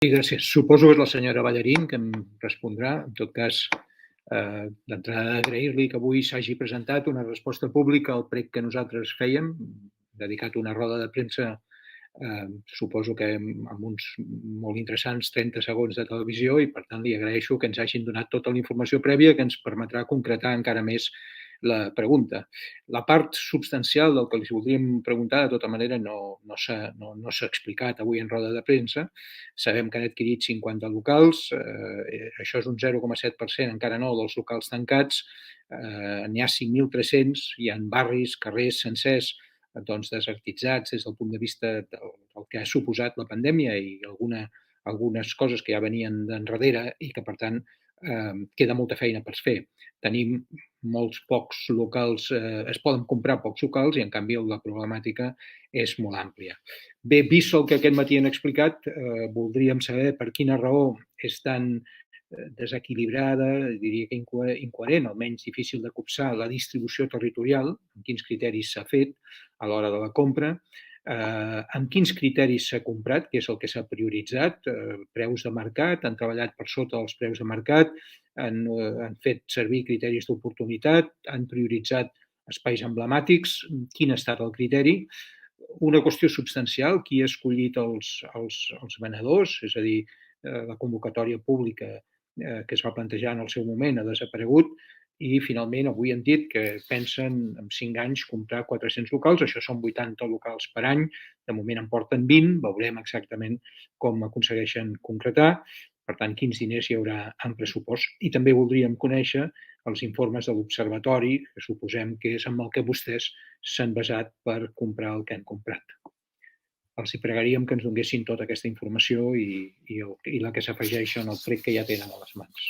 Sí, gràcies. Suposo que és la senyora Ballarín que em respondrà. En tot cas, d'entrada agrair-li que avui s'hagi presentat una resposta pública al prec que nosaltres fèiem, dedicat a una roda de premsa, suposo que amb uns molt interessants 30 segons de televisió, i per tant li agraeixo que ens hagin donat tota la informació prèvia que ens permetrà concretar encara més la pregunta. La part substancial del que li voldríem preguntar, de tota manera, no s'ha explicat avui en roda de premsa. Sabem que han adquirit 50 locals, això és un 0,7%, encara no, dels locals tancats. N'hi ha 5.300, hi ha barris, carrers sencers desertitzats des del punt de vista del que ha suposat la pandèmia i algunes coses que ja venien d'enrere i que, per tant, queda molta feina per fer. Tenim molts pocs locals, es poden comprar pocs locals i, en canvi, la problemàtica és molt àmplia. Bé, vist el que aquest matí han explicat, voldríem saber per quina raó és tan desequilibrada, diria que incoherent, almenys difícil de copsar, la distribució territorial, amb quins criteris s'ha fet a l'hora de la compra, amb quins criteris s'ha comprat, que és el que s'ha prioritzat, preus de mercat, han treballat per sota dels preus de mercat, han fet servir criteris d'oportunitat, han prioritzat espais emblemàtics, quin ha estat el criteri. Una qüestió substancial, qui ha escollit els venedors, és a dir, la convocatòria pública que es va plantejar en el seu moment ha desaparegut, i finalment avui han dit que pensen en 5 anys comprar 400 locals, això són 80 locals per any, de moment en porten 20, veurem exactament com aconsegueixen concretar, per tant, quins diners hi haurà en pressupost. I també voldríem conèixer els informes de l'Observatori, que suposem que és amb el que vostès s'han basat per comprar el que han comprat. Els hi pregaríem que ens donessin tota aquesta informació i la que s'afegeix en el prec que ja tenen a les mans.